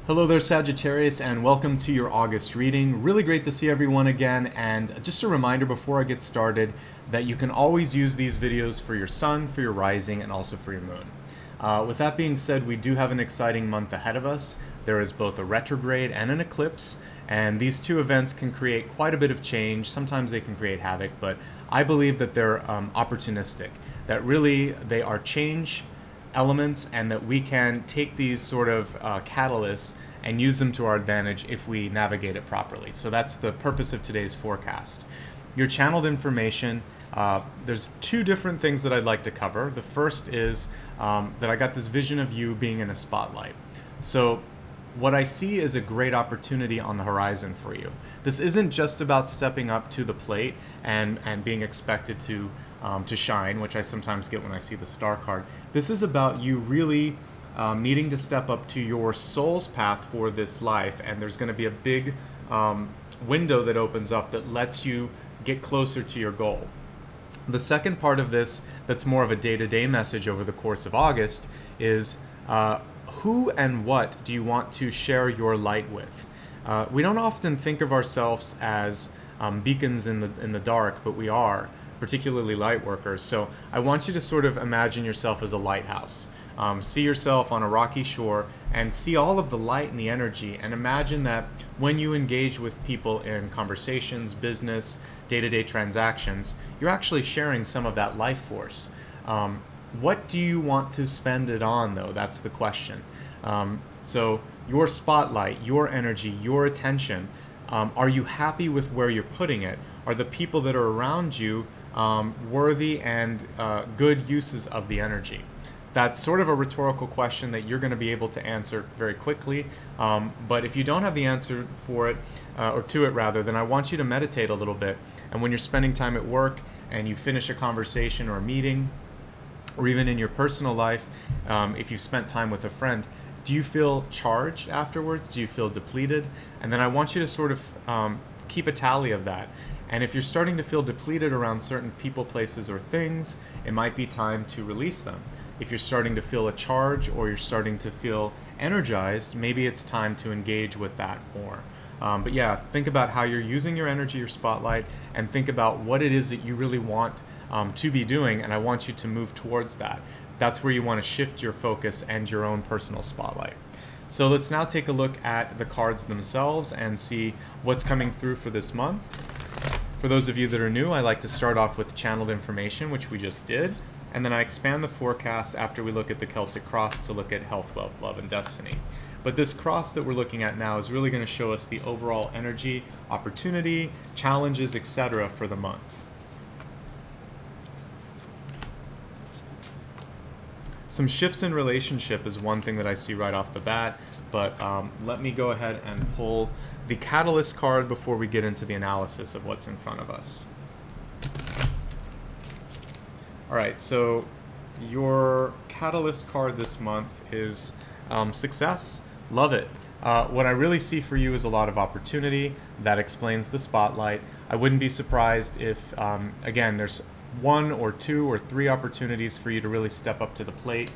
Hello there, Sagittarius, and welcome to your August reading. Really great to see everyone again, and just a reminder before I get started that you can always use these videos for your sun, for your rising, and also for your moon. With that being said, we do have an exciting month ahead of us. There is both a retrograde and an eclipse, and these two events can create quite a bit of change. Sometimes they can create havoc, but I believe that they're opportunistic, that really they are change elements, and that we can take these sort of catalysts and use them to our advantage if we navigate it properly. So that's the purpose of today's forecast. Your channeled information, there's two different things that I'd like to cover. The first is that I got this vision of you being in a spotlight. So what I see is a great opportunity on the horizon for you. This isn't just about stepping up to the plate and being expected to shine, which I sometimes get when I see the star card. This is about you really needing to step up to your soul's path for this life, and there's going to be a big window that opens up that lets you get closer to your goal. The second part of this, that's more of a day-to-day message over the course of August, is who and what do you want to share your light with? We don't often think of ourselves as beacons in the dark, but we are, particularly light workers. So I want you to sort of imagine yourself as a lighthouse. See yourself on a rocky shore and see all of the light and the energy, and imagine that when you engage with people in conversations, business, day-to-day transactions, you're actually sharing some of that life force. What do you want to spend it on, though? That's the question. So your spotlight, your energy, your attention, are you happy with where you're putting it? Are the people that are around you worthy and good uses of the energy? That's sort of a rhetorical question that you're going to be able to answer very quickly. But if you don't have the answer for it, or to it rather, then I want you to meditate a little bit. And when you're spending time at work and you finish a conversation or a meeting, or even in your personal life, if you've spent time with a friend, do you feel charged afterwards? Do you feel depleted? And then I want you to sort of keep a tally of that. And if you're starting to feel depleted around certain people, places, or things, it might be time to release them. If you're starting to feel a charge or you're starting to feel energized, maybe it's time to engage with that more. But yeah, think about how you're using your energy, your spotlight, and think about what it is that you really want to be doing, and I want you to move towards that. That's where you want to shift your focus and your own personal spotlight. So let's now take a look at the cards themselves and see what's coming through for this month. For those of you that are new, I like to start off with channeled information, which we just did, and then I expand the forecast after we look at the Celtic cross to look at health, wealth, love, and destiny. But this cross that we're looking at now is really going to show us the overall energy, opportunity, challenges, etc. for the month. Some shifts in relationship is one thing that I see right off the bat, but let me go ahead and pull the catalyst card before we get into the analysis of what's in front of us. Alright, so your catalyst card this month is success. Love it. What I really see for you is a lot of opportunity. That explains the spotlight. I wouldn't be surprised if, again, there's one or two or three opportunities for you to really step up to the plate.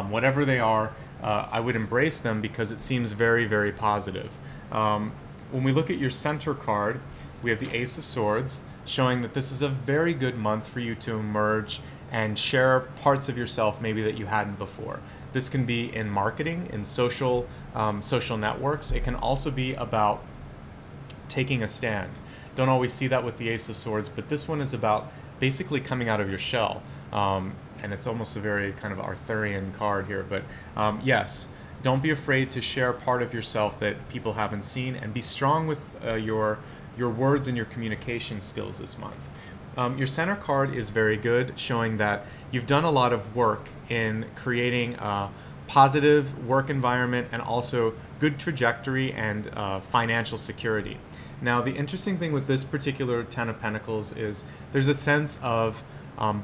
Whatever they are, I would embrace them because it seems very, very positive. When we look at your center card, we have the Ace of Swords, showing that this is a very good month for you to emerge and share parts of yourself maybe that you hadn't before. This can be in marketing, in social networks. It can also be about taking a stand. Don't always see that with the Ace of Swords, but this one is about basically coming out of your shell. And it's almost a very kind of Arthurian card here, but yes, don't be afraid to share part of yourself that people haven't seen, and be strong with your words and your communication skills this month. Your center card is very good, showing that you've done a lot of work in creating a positive work environment and also good trajectory and financial security. Now, the interesting thing with this particular Ten of Pentacles is there's a sense of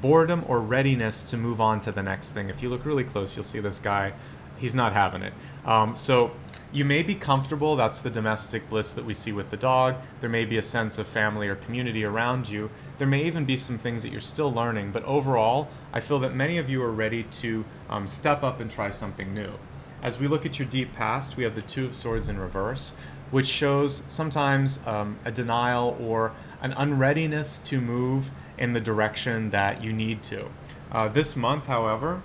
boredom or readiness to move on to the next thing. If you look really close, you'll see this guy, he's not having it. So you may be comfortable, that's the domestic bliss that we see with the dog. There may be a sense of family or community around you. There may even be some things that you're still learning, but overall, I feel that many of you are ready to step up and try something new. as we look at your deep past, we have the Two of Swords in reverse, which shows sometimes a denial or an unreadiness to move in the direction that you need to. This month, however,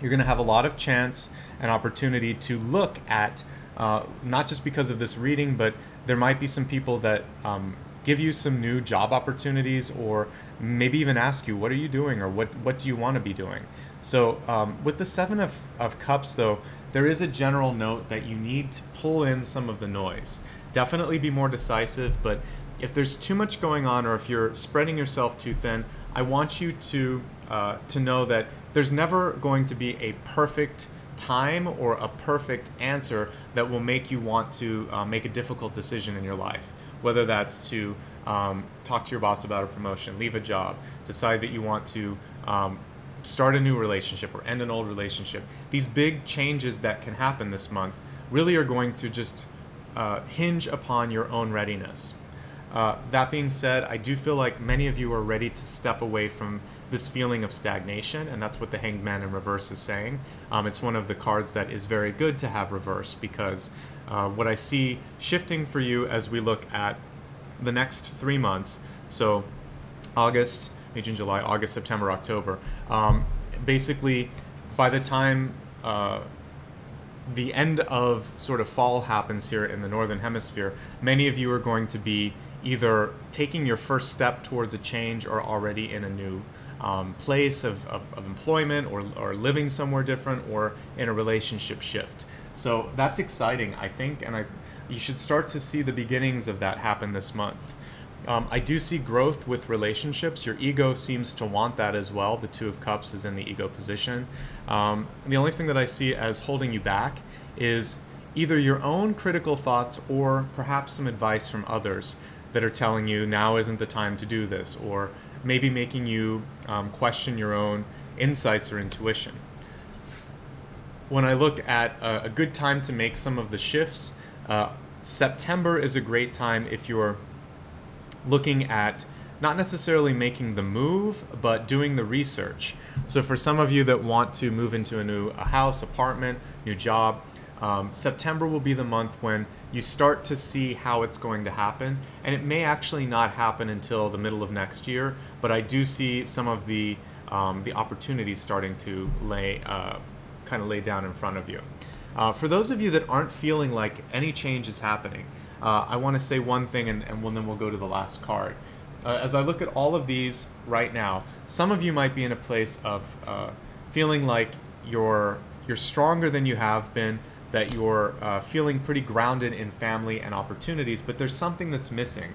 you're going to have a lot of chance and opportunity to look at, not just because of this reading, but there might be some people that give you some new job opportunities, or maybe even ask you, what are you doing, or what do you want to be doing? So with the Seven of Cups, though, there is a general note that you need to pull in some of the noise. Definitely be more decisive, but if there's too much going on, or if you're spreading yourself too thin, I want you to know that there's never going to be a perfect time or a perfect answer that will make you want to make a difficult decision in your life. Whether that's to talk to your boss about a promotion, leave a job, decide that you want to start a new relationship or end an old relationship. These big changes that can happen this month really are going to just hinge upon your own readiness. That being said, I do feel like many of you are ready to step away from this feeling of stagnation, and that's what the Hanged Man in reverse is saying. It's one of the cards that is very good to have reversed, because what I see shifting for you as we look at the next 3 months, so August, May, June, July, August, September, October, basically by the time the end of sort of fall happens here in the Northern Hemisphere, many of you are going to be either taking your first step towards a change, or already in a new place of employment, or living somewhere different, or in a relationship shift. So that's exciting, I think, and you should start to see the beginnings of that happen this month. I do see growth with relationships. Your ego seems to want that as well. The Two of Cups is in the ego position. The only thing that I see as holding you back is either your own critical thoughts, or perhaps some advice from others that are telling you now isn't the time to do this, or maybe making you question your own insights or intuition. When I look at a good time to make some of the shifts, September is a great time if you're looking at not necessarily making the move, but doing the research. So for some of you that want to move into a house, apartment, new job, September will be the month when you start to see how it's going to happen. And it may actually not happen until the middle of next year, but I do see some of the opportunities starting to kind of lay down in front of you. For those of you that aren't feeling like any change is happening, I want to say one thing, and then we'll go to the last card. As I look at all of these right now, some of you might be in a place of feeling like you're stronger than you have been, that you're feeling pretty grounded in family and opportunities, but there's something that's missing.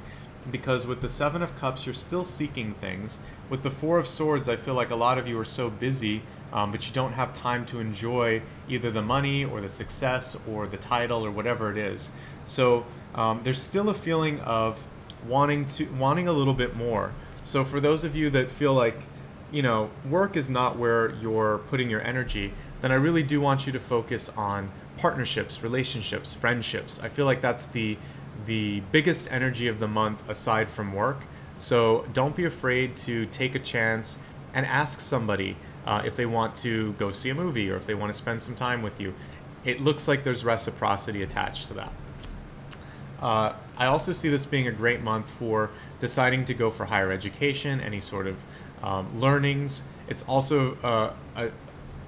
Because with the Seven of Cups, you're still seeking things. With the Four of Swords, I feel like a lot of you are so busy, but you don't have time to enjoy either the money or the success or the title or whatever it is. So there's still a feeling of wanting a little bit more. So for those of you that feel like, work is not where you're putting your energy, then I really do want you to focus on partnerships, relationships, friendships. I feel like that's the biggest energy of the month aside from work. So don't be afraid to take a chance and ask somebody if they want to go see a movie, or if they want to spend some time with you. It looks like there's reciprocity attached to that. I also see this being a great month for deciding to go for higher education, any sort of learnings. It's also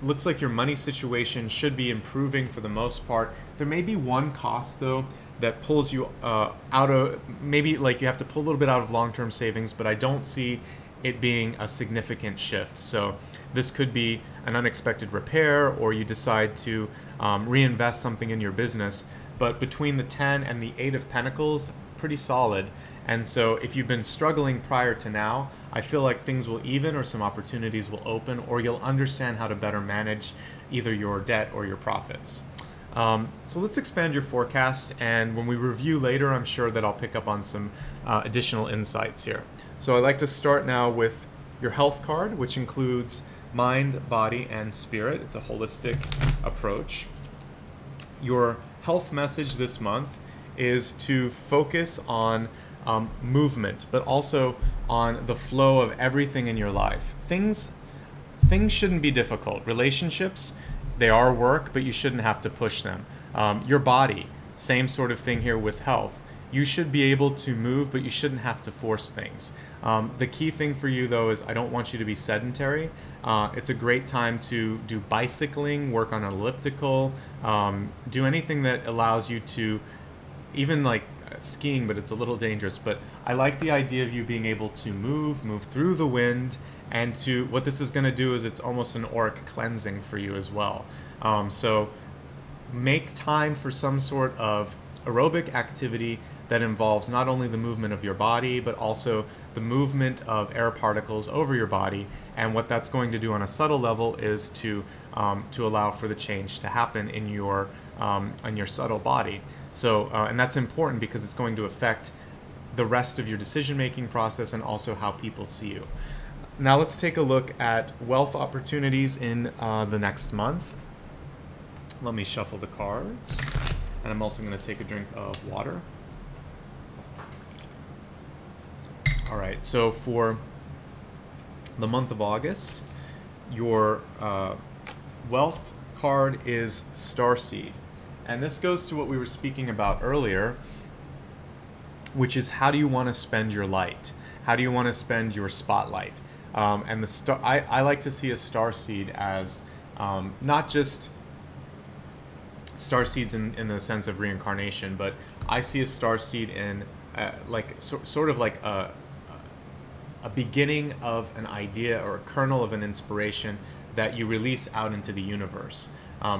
looks like your money situation should be improving for the most part. There may be one cost though that pulls you out of, maybe like you have to pull a little bit out of long-term savings, but I don't see it being a significant shift. So this could be an unexpected repair, or you decide to reinvest something in your business. But between the 10 and the 8 of Pentacles, pretty solid. And so if you've been struggling prior to now, I feel like things will even, or some opportunities will open, or you'll understand how to better manage either your debt or your profits. So let's expand your forecast, and when we review later, I'm sure that I'll pick up on some additional insights here. So I'd like to start now with your health card, which includes mind, body, and spirit. It's a holistic approach. Your health message this month is to focus on movement, but also on the flow of everything in your life. Things shouldn't be difficult. Relationships, They are work, but you shouldn't have to push them. Your body, same sort of thing here with health. You should be able to move, but you shouldn't have to force things. The key thing for you, though, is I don't want you to be sedentary. It's a great time to do bicycling, work on an elliptical, do anything that allows you to, even like skiing, but it's a little dangerous. But I like the idea of you being able to move through the wind, and to, what this is going to do is it's almost an auric cleansing for you as well. So make time for some sort of aerobic activity that involves not only the movement of your body, but also the movement of air particles over your body. And what that's going to do on a subtle level is to allow for the change to happen in your subtle body. So, and that's important because it's going to affect the rest of your decision-making process and also how people see you. Now let's take a look at wealth opportunities in the next month. Let me shuffle the cards. And I'm also going to take a drink of water. All right, so for the month of August, your wealth card is Starseed. And this goes to what we were speaking about earlier, which is how do you want to spend your light? How do you want to spend your spotlight? And I like to see a starseed as not just starseeds in the sense of reincarnation, but I see a starseed in sort of like a beginning of an idea or a kernel of an inspiration that you release out into the universe.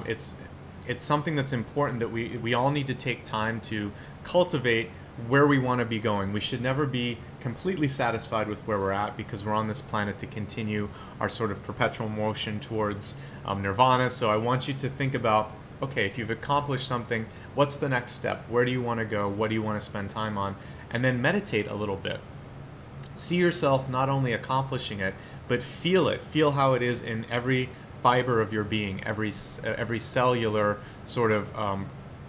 It's something that's important that we all need to take time to cultivate where we want to be going. We should never be completely satisfied with where we're at, because we're on this planet to continue our sort of perpetual motion towards nirvana. So I want you to think about, okay, if you've accomplished something, what's the next step? Where do you want to go? What do you want to spend time on? And then meditate a little bit. See yourself not only accomplishing it, but feel it. Feel how it is in every fiber of your being, every cellular sort of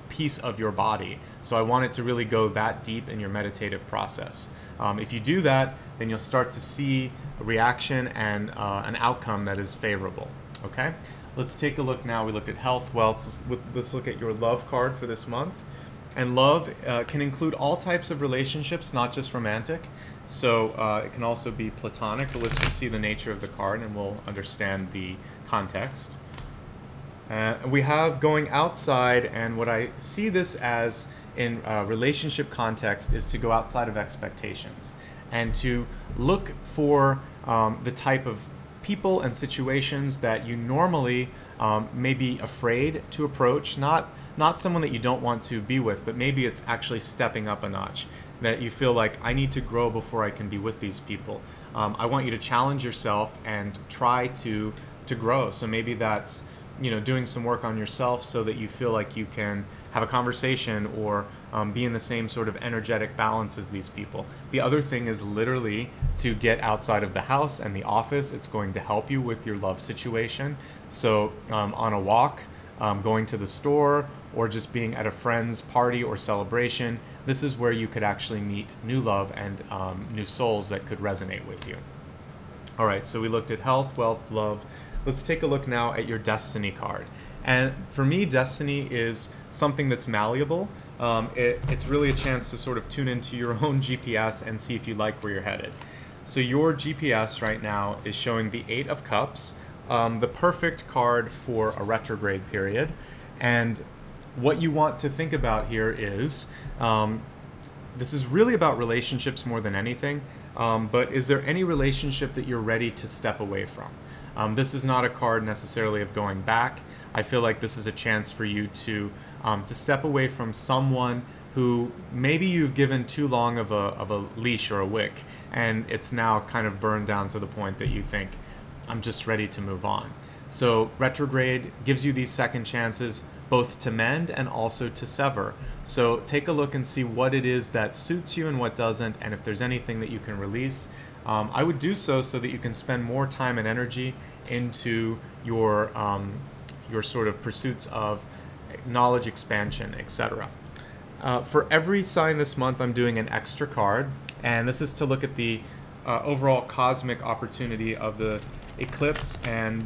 piece of your body. So I want it to really go that deep in your meditative process. If you do that, then you'll start to see a reaction and an outcome that is favorable. Okay? Let's take a look now. We looked at health, wealth. Let's look at your love card for this month. And love can include all types of relationships, not just romantic. So it can also be platonic, but let's just see the nature of the card and we'll understand the context. We have going outside, and what I see this as in relationship context is to go outside of expectations and to look for the type of people and situations that you normally may be afraid to approach, not someone that you don't want to be with, but maybe it's actually stepping up a notch, that you feel like, I need to grow before I can be with these people. I want you to challenge yourself and try to grow. So maybe that's, doing some work on yourself so that you feel like you can have a conversation or be in the same sort of energetic balance as these people. The other thing is literally to get outside of the house and the office. It's going to help you with your love situation. So on a walk, going to the store, or just being at a friend's party or celebration, this is where you could actually meet new love and new souls that could resonate with you. All right, so we looked at health, wealth, love. Let's take a look now at your destiny card. And for me, destiny is something that's malleable. It's really a chance to sort of tune into your own GPS and see if you like where you're headed. So your GPS right now is showing the 8 of Cups, the perfect card for a retrograde period. And what you want to think about here is, this is really about relationships more than anything, but is there any relationship that you're ready to step away from? This is not a card necessarily of going back. I feel like this is a chance for you to step away from someone who maybe you've given too long of a leash or a wick, and it's now kind of burned down to the point that you think, I'm just ready to move on. So retrograde gives you these second chances, both to mend and also to sever. So take a look and see what it is that suits you and what doesn't, and if there's anything that you can release. I would do so that you can spend more time and energy into your sort of pursuits of knowledge expansion, etc. For every sign this month, I'm doing an extra card, and this is to look at the overall cosmic opportunity of the eclipse and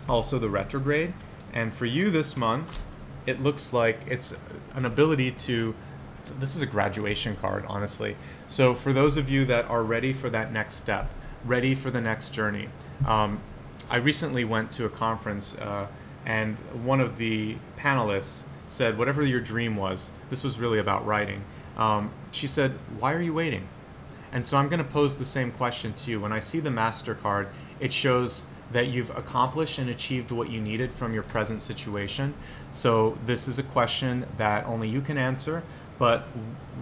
also the retrograde. And for you this month, it looks like it's an ability to, this is a graduation card, honestly. So for those of you that are ready for that next step, ready for the next journey, I recently went to a conference and one of the panelists said, whatever your dream was, this was really about writing. She said, why are you waiting? And so I'm going to pose the same question to you. When I see the Master card, it shows that you've accomplished and achieved what you needed from your present situation. So this is a question that only you can answer, but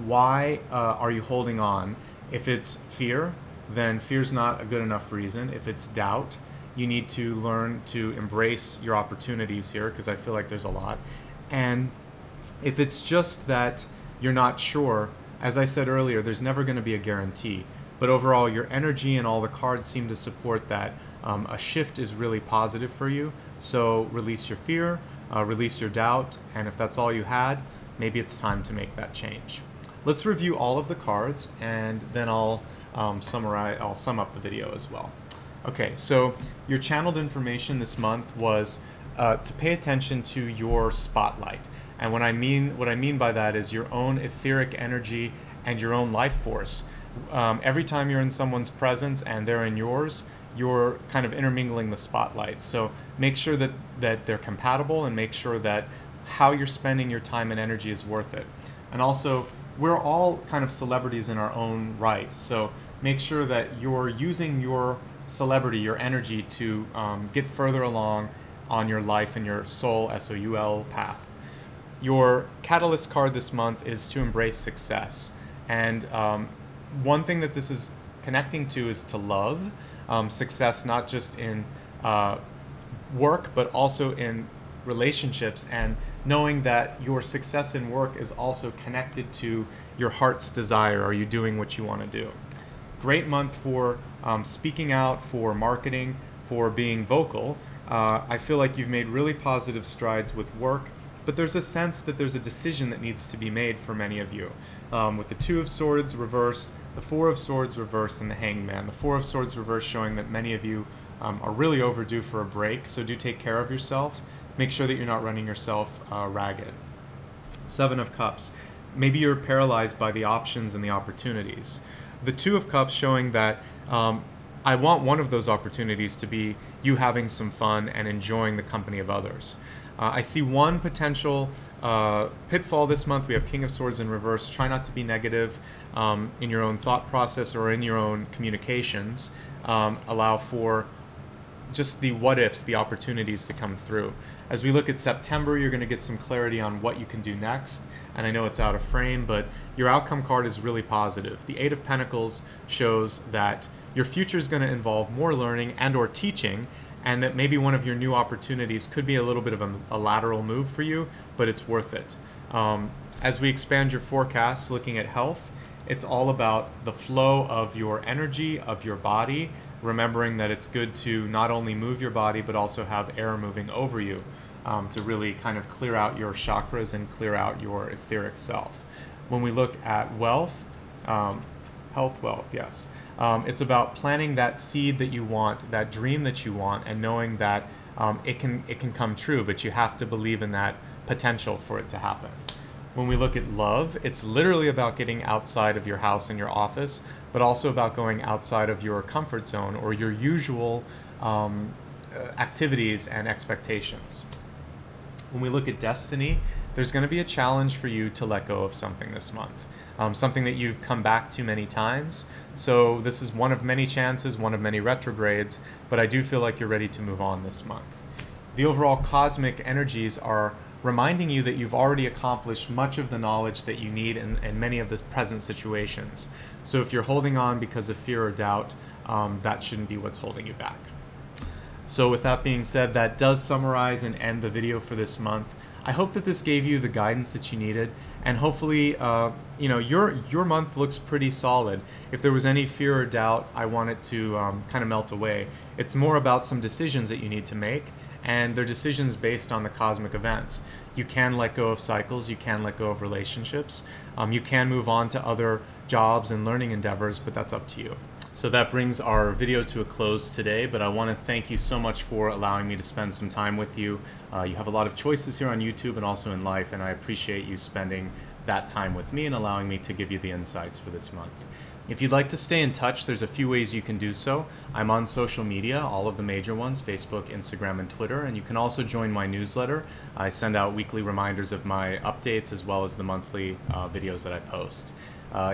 why are you holding on? If it's fear, then fear's not a good enough reason. If it's doubt, you need to learn to embrace your opportunities here, because I feel like there's a lot. And if it's just that you're not sure, as I said earlier, there's never going to be a guarantee. But overall, your energy and all the cards seem to support that a shift is really positive for you. So release your fear, release your doubt, and if that's all you had, maybe it's time to make that change. Let's review all of the cards, and then I'll sum up the video as well. Okay, so your channeled information this month was to pay attention to your spotlight. And what I mean by that is your own etheric energy and your own life force. Every time you're in someone's presence and they're in yours, you're kind of intermingling the spotlight. So make sure that they're compatible, and make sure that how you're spending your time and energy is worth it. And also, we're all kind of celebrities in our own right. So make sure that you're using your celebrity, your energy, to get further along on your life and your soul, S-O-U-L, path. Your catalyst card this month is to embrace success. And one thing that this is connecting to is to love. Success not just in work, but also in relationships, and knowing that your success in work is also connected to your heart's desire. Are you doing what you want to do? Great month for speaking out, for marketing, for being vocal. I feel like you've made really positive strides with work, but there's a sense that there's a decision that needs to be made for many of you. With the Two of Swords reversed, the Four of Swords reversed, and the Hangman. The Four of Swords reversed showing that many of you are really overdue for a break, so do take care of yourself. Make sure that you're not running yourself ragged. Seven of Cups. Maybe you're paralyzed by the options and the opportunities. The Two of Cups showing that I want one of those opportunities to be you having some fun and enjoying the company of others. I see one potential pitfall this month. We have King of Swords in reverse. Try not to be negative in your own thought process or in your own communications. Allow for just the what ifs, the opportunities to come through. As we look at September, you're going to get some clarity on what you can do next. And I know it's out of frame, but your outcome card is really positive. The Eight of Pentacles shows that your future is going to involve more learning and or teaching, and that maybe one of your new opportunities could be a little bit of a lateral move for you, but it's worth it. As we expand your forecasts, looking at health, it's all about the flow of your energy, of your body, remembering that it's good to not only move your body, but also have air moving over you to really kind of clear out your chakras and clear out your etheric self. When we look at wealth, health, wealth, yes. It's about planting that seed that you want, that dream that you want, and knowing that it can come true, but you have to believe in that potential for it to happen. When we look at love, it's literally about getting outside of your house and your office, but also about going outside of your comfort zone or your usual activities and expectations. When we look at destiny, there's going to be a challenge for you to let go of something this month. Something that you've come back to many times. So this is one of many chances, one of many retrogrades, but I do feel like you're ready to move on this month. The overall cosmic energies are reminding you that you've already accomplished much of the knowledge that you need in many of the present situations. So if you're holding on because of fear or doubt, that shouldn't be what's holding you back. So with that being said, that does summarize and end the video for this month. I hope that this gave you the guidance that you needed, and hopefully, you know, your month looks pretty solid. If there was any fear or doubt, I want it to kind of melt away. It's more about some decisions that you need to make, and they're decisions based on the cosmic events. You can let go of cycles, you can let go of relationships, you can move on to other jobs and learning endeavors, but that's up to you. So that brings our video to a close today, but I want to thank you so much for allowing me to spend some time with you. You have a lot of choices here on YouTube and also in life, and I appreciate you spending that time with me and allowing me to give you the insights for this month. If you'd like to stay in touch, there's a few ways you can do so. I'm on social media, all of the major ones, Facebook, Instagram, and Twitter, and you can also join my newsletter. I send out weekly reminders of my updates as well as the monthly videos that I post.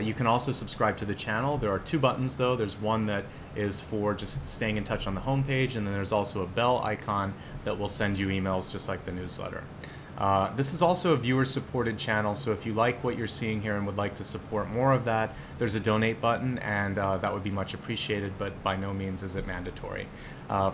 You can also subscribe to the channel. There are two buttons though. There's one that is for just staying in touch on the homepage, and then there's also a bell icon that will send you emails just like the newsletter. This is also a viewer-supported channel, so if you like what you're seeing here and would like to support more of that, there's a donate button, and that would be much appreciated, but by no means is it mandatory.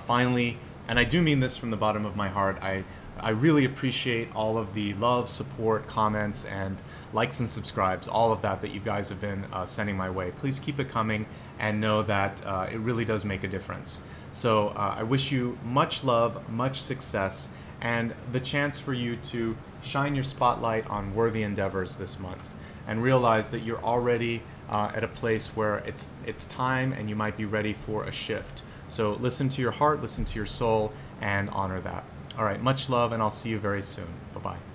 Finally, and I do mean this from the bottom of my heart, I really appreciate all of the love, support, comments, and likes and subscribes, all of that you guys have been sending my way. Please keep it coming and know that it really does make a difference. So I wish you much love, much success, and the chance for you to shine your spotlight on worthy endeavors this month and realize that you're already at a place where it's time and you might be ready for a shift. So listen to your heart, listen to your soul, and honor that. All right, much love, and I'll see you very soon. Bye-bye.